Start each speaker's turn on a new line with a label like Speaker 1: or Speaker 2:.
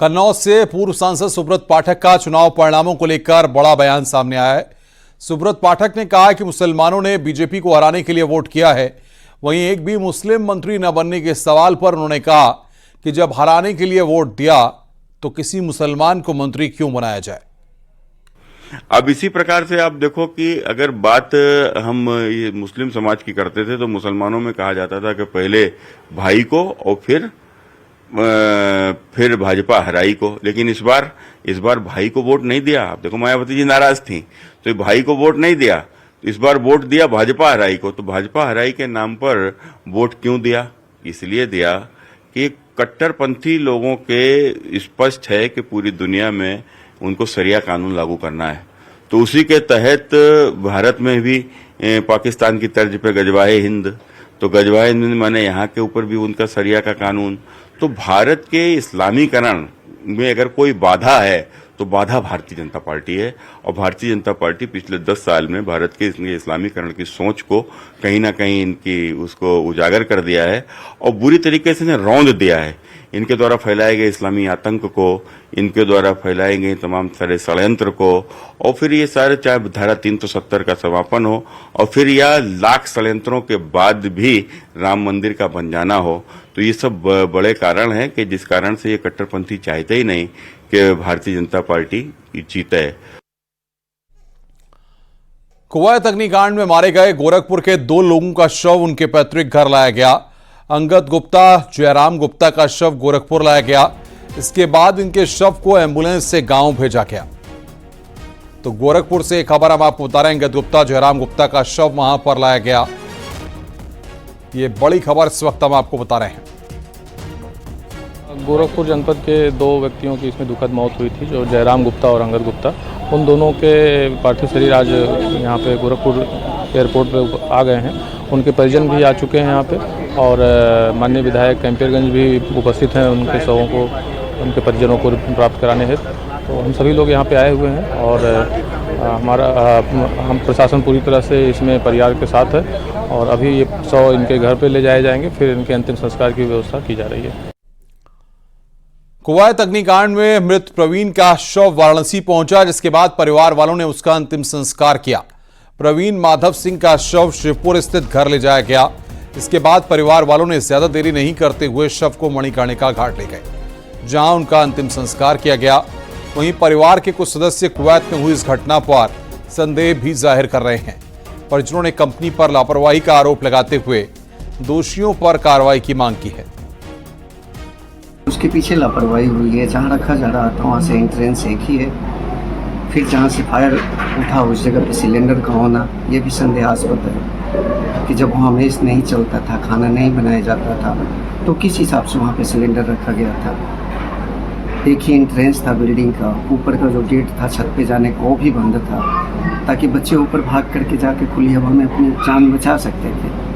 Speaker 1: कन्नौज से पूर्व सांसद सुब्रत पाठक का चुनाव परिणामों को लेकर बड़ा बयान सामने आया है। सुब्रत पाठक ने कहा कि मुसलमानों ने बीजेपी को हराने के लिए वोट किया है। वहीं एक भी मुस्लिम मंत्री न बनने के सवाल पर उन्होंने कहा कि जब हराने के लिए वोट दिया तो किसी मुसलमान को मंत्री क्यों बनाया जाए।
Speaker 2: अब इसी प्रकार से आप देखो कि अगर बात हम ये मुस्लिम समाज की करते थे तो मुसलमानों में कहा जाता था कि पहले भाई को और फिर भाजपा हराई को, लेकिन इस बार भाई को वोट नहीं दिया। आप देखो मायावती जी नाराज थी तो भाई को वोट नहीं दिया, तो इस बार वोट दिया भाजपा हराई को। तो भाजपा हराई के नाम पर वोट क्यों दिया? इसलिए दिया कि कट्टरपंथी लोगों के स्पष्ट है कि पूरी दुनिया में उनको शरिया कानून लागू करना है, तो उसी के तहत भारत में भी पाकिस्तान की तर्ज पे गजवाए हिंद, तो गजवाए हिंद माने यहाँ के ऊपर भी उनका शरिया का कानून। तो भारत के इस्लामीकरण में अगर कोई बाधा है तो बाधा भारतीय जनता पार्टी है, और भारतीय जनता पार्टी पिछले 10 साल में भारत के इस्लामीकरण की सोच को कहीं ना कहीं इनकी उसको उजागर कर दिया है और बुरी तरीके से रौंद दिया है। इनके द्वारा फैलाए गए इस्लामी आतंक को, इनके द्वारा फैलाए गए तमाम सारे षड्यंत्र को, और फिर ये सारे चाहे धारा 370 का समापन हो और फिर यह लाख षड्यंत्रों के बाद भी राम मंदिर का बन जाना हो, तो ये सब बड़े कारण हैं कि जिस कारण से ये कट्टरपंथी चाहते ही नहीं कि भारतीय जनता पार्टी जीते।
Speaker 1: कुवैत अग्निकांड में मारे गए गोरखपुर के 2 लोगों का शव उनके पैतृक घर लाया गया। अंगद गुप्ता, जयराम गुप्ता का शव गोरखपुर लाया गया। इसके बाद इनके शव को एम्बुलेंस से गांव भेजा गया। तो गोरखपुर से एक खबर हम आपको बता रहे हैं, अंगद गुप्ता, जयराम गुप्ता का शव वहां पर लाया गया। ये बड़ी खबर इस वक्त हम आपको बता रहे हैं।
Speaker 3: गोरखपुर जनपद के 2 व्यक्तियों की इसमें दुखद मौत हुई थी, जो जयराम गुप्ता और अंगद गुप्ता। उन दोनों के पार्थिव शरीर आज यहाँ पे गोरखपुर एयरपोर्ट पे आ गए हैं। उनके परिजन भी आ चुके हैं यहाँ पे, और माननीय विधायक कैंपियरगंज भी उपस्थित हैं उनके शवों को, उनके परिजनों को प्राप्त कराने हेतु। तो हम सभी लोग यहाँ पे आए हुए हैं और हम प्रशासन पूरी तरह से इसमें परिवार के साथ है, और अभी ये शव इनके घर पे ले जाए जाएंगे, फिर इनके अंतिम संस्कार की व्यवस्था की जा रही है।
Speaker 1: कुवैत अग्निकांड में मृत प्रवीण का शव वाराणसी पहुंचा, जिसके बाद परिवार वालों ने उसका अंतिम संस्कार किया। प्रवीण माधव सिंह का शव शिवपुर स्थित घर ले जाया गया। इसके बाद परिवार वालों ने ज्यादा देरी नहीं करते हुए शव को मणिकर्णिका घाट ले गए, जहां उनका अंतिम संस्कार किया गया। वहीं परिवार के कुछ सदस्य कुवैत में हुई इस घटना पर संदेह भी जाहिर कर रहे हैं। परिजनों ने कंपनी पर लापरवाही का आरोप लगाते हुए दोषियों पर कार्रवाई की मांग की है।
Speaker 4: उसके पीछे लापरवाही हुई है। जहाँ रखा जा रहा था वहाँ से एंट्रेंस एक ही है, फिर जहाँ से फायर उठा उस जगह पे सिलेंडर का होना ये भी संदेहास्पद है कि जब वहाँ मेस नहीं चलता था, खाना नहीं बनाया जाता था, तो किस हिसाब से वहाँ पे सिलेंडर रखा गया था। एक ही एंट्रेंस था बिल्डिंग का, ऊपर का जो गेट था छत पे जाने का वो भी बंद था, ताकि बच्चे ऊपर भाग करके जाके खुली हवा में अपनी जान बचा सकते थे।